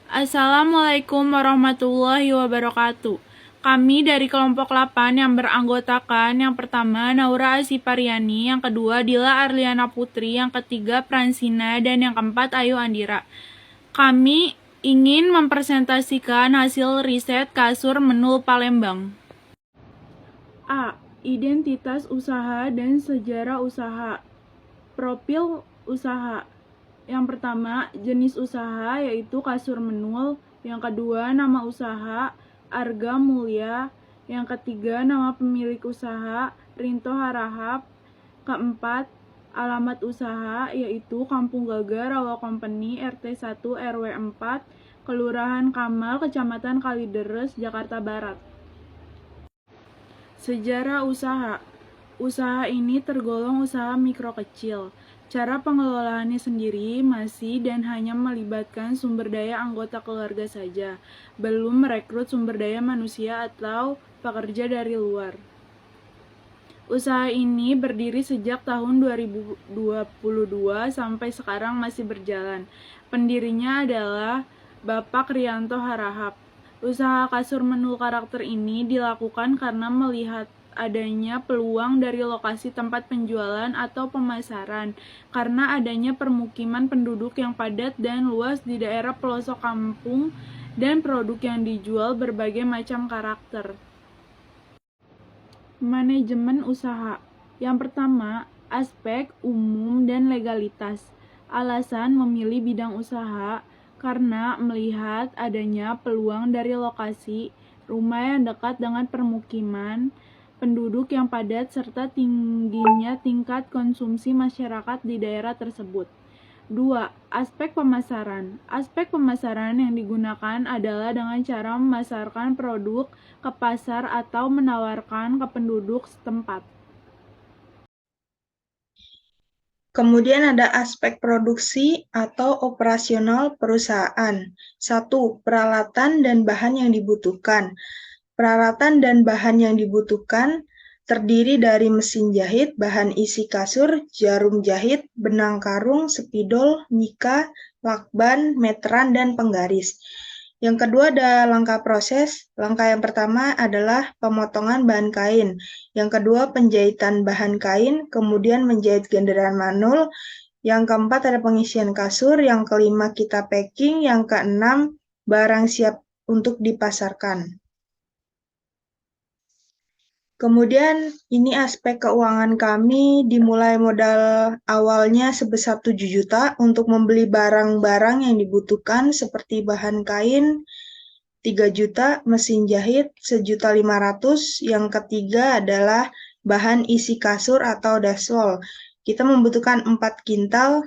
Assalamualaikum warahmatullahi wabarakatuh. Kami dari kelompok 8 yang beranggotakan yang pertama Naura Asipariani, yang kedua Dila Arliana Putri, yang ketiga Pransina, dan yang keempat Ayu Andira. Kami ingin mempresentasikan hasil riset Kasur Menul Palembang. A. Identitas usaha dan sejarah usaha. Profil usaha. Yang pertama, jenis usaha yaitu kasur menul. Yang kedua, nama usaha Arga Mulya. Yang ketiga, nama pemilik usaha Rinto Harahap. Keempat, alamat usaha yaitu Kampung Gaga Rawa Company, RT 1 RW 4, Kelurahan Kamal, Kecamatan Kalideres, Jakarta Barat. Sejarah usaha. Usaha ini tergolong usaha mikro kecil. Cara pengelolaannya sendiri masih dan hanya melibatkan sumber daya anggota keluarga saja, belum merekrut sumber daya manusia atau pekerja dari luar. Usaha ini berdiri sejak tahun 2022 sampai sekarang masih berjalan. Pendirinya adalah Bapak Rianto Harahap. Usaha kasur menul karakter ini dilakukan karena melihat adanya peluang dari lokasi tempat penjualan atau pemasaran, karena adanya permukiman penduduk yang padat dan luas di daerah pelosok kampung, dan produk yang dijual berbagai macam karakter. Manajemen usaha. Yang pertama, aspek umum dan legalitas. Alasan memilih bidang usaha karena melihat adanya peluang dari lokasi rumah yang dekat dengan permukiman, penduduk yang padat, serta tingginya tingkat konsumsi masyarakat di daerah tersebut. 2. Aspek pemasaran. Aspek pemasaran yang digunakan adalah dengan cara memasarkan produk ke pasar atau menawarkan ke penduduk setempat. Kemudian ada aspek produksi atau operasional perusahaan. 1. Peralatan dan bahan yang dibutuhkan. Peralatan dan bahan yang dibutuhkan terdiri dari mesin jahit, bahan isi kasur, jarum jahit, benang karung, spidol, mika, lakban, meteran, dan penggaris. Yang kedua ada langkah proses. Langkah yang pertama adalah pemotongan bahan kain. Yang kedua penjahitan bahan kain, kemudian menjahit genderan manul. Yang keempat ada pengisian kasur. Yang kelima kita packing. Yang keenam barang siap untuk dipasarkan. Kemudian ini aspek keuangan kami, dimulai modal awalnya sebesar 7 juta untuk membeli barang-barang yang dibutuhkan seperti bahan kain 3 juta, mesin jahit 1.500.000. Yang ketiga adalah bahan isi kasur atau dashwall. Kita membutuhkan 4 kintal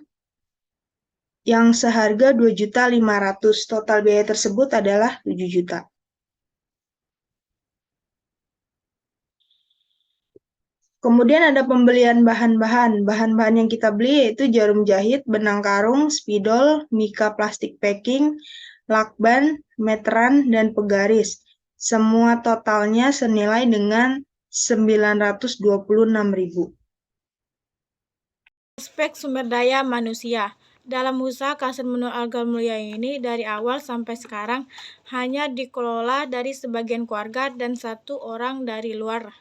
yang seharga 2.500.000. Total biaya tersebut adalah 7 juta. Kemudian ada pembelian bahan-bahan. Bahan-bahan yang kita beli yaitu jarum jahit, benang karung, spidol, mika plastik packing, lakban, meteran, dan penggaris. Semua totalnya senilai dengan 926.000. Aspek sumber daya manusia. Dalam usaha Kasur Menul Arga Mulya ini dari awal sampai sekarang hanya dikelola dari sebagian keluarga dan 1 orang dari luar.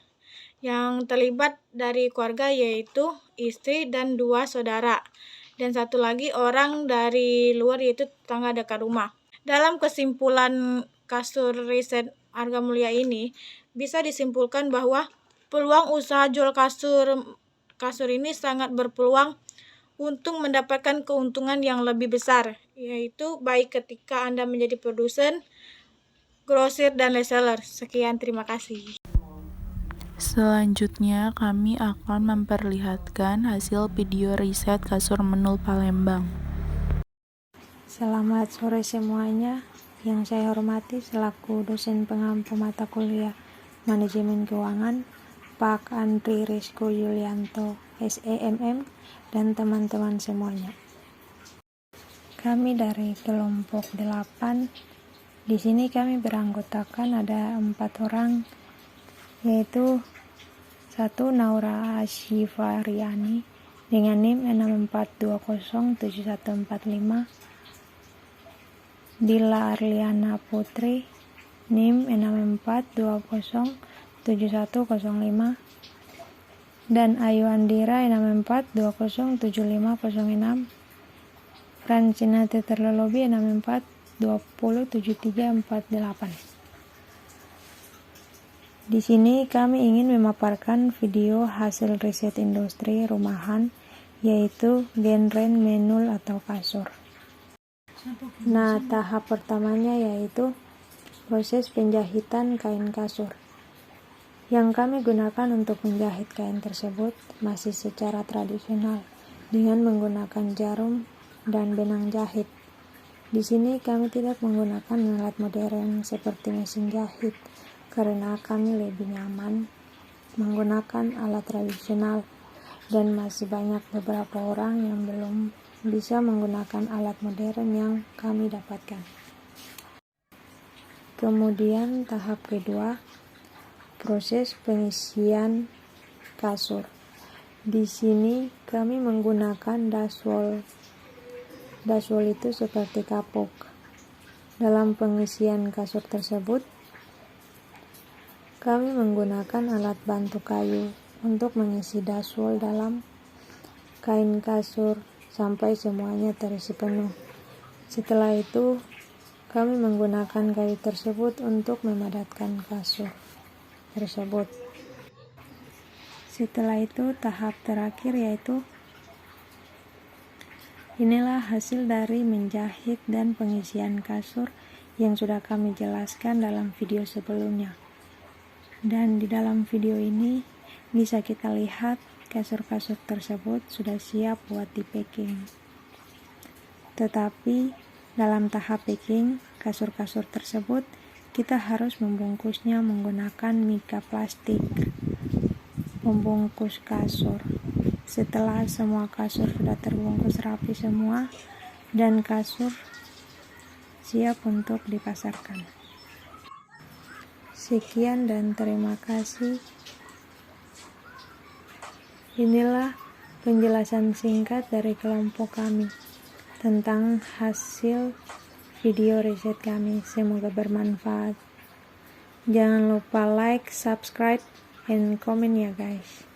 Yang terlibat dari keluarga yaitu istri dan 2 saudara, dan 1 lagi orang dari luar yaitu tetangga dekat rumah. Dalam kesimpulan kasur riset Arga Mulya ini bisa disimpulkan bahwa peluang usaha jual kasur ini sangat berpeluang untuk mendapatkan keuntungan yang lebih besar, yaitu baik ketika Anda menjadi produsen, grosir, dan reseller. Sekian, terima kasih. Selanjutnya, kami akan memperlihatkan hasil video riset Kasur Menul Palembang. Selamat sore semuanya. Yang saya hormati selaku dosen pengampu mata kuliah Manajemen Keuangan, Pak Andri Rizko Yulianto, SEMM, dan teman-teman semuanya. Kami dari kelompok 8. Di sini kami beranggotakan ada 4 orang, yaitu 1 Naura Asipariani dengan NIM 6420745. Dila Arliana Putri, NIM 64207105, dan Ayu Andira 64207506, Francina Teterlolobi 64207348. Di sini kami ingin memaparkan video hasil riset industri rumahan, yaitu genren menul atau kasur. Nah, tahap pertamanya yaitu proses penjahitan kain kasur. Yang kami gunakan untuk menjahit kain tersebut masih secara tradisional dengan menggunakan jarum dan benang jahit. Di sini kami tidak menggunakan alat modern seperti mesin jahit karena kami lebih nyaman menggunakan alat tradisional, dan masih banyak beberapa orang yang belum bisa menggunakan alat modern yang kami dapatkan. Kemudian tahap kedua, proses pengisian kasur. Di sini kami menggunakan dashwall. Dashwall itu seperti kapok. Dalam pengisian kasur tersebut, kami menggunakan alat bantu kayu untuk mengisi dashwall dalam kain kasur sampai semuanya terisi penuh. Setelah itu, kami menggunakan kayu tersebut untuk memadatkan kasur tersebut. Setelah itu, tahap terakhir yaitu inilah hasil dari menjahit dan pengisian kasur yang sudah kami jelaskan dalam video sebelumnya. Dan di dalam video ini bisa kita lihat kasur-kasur tersebut sudah siap buat di packing. Tetapi dalam tahap packing kasur-kasur tersebut, kita harus membungkusnya menggunakan mika plastik pembungkus kasur. Setelah semua kasur sudah terbungkus rapi semua dan kasur siap untuk dipasarkan. Sekian dan terima kasih. Inilah penjelasan singkat dari kelompok kami tentang hasil video riset kami. Semoga bermanfaat. Jangan lupa like, subscribe, and comment ya guys.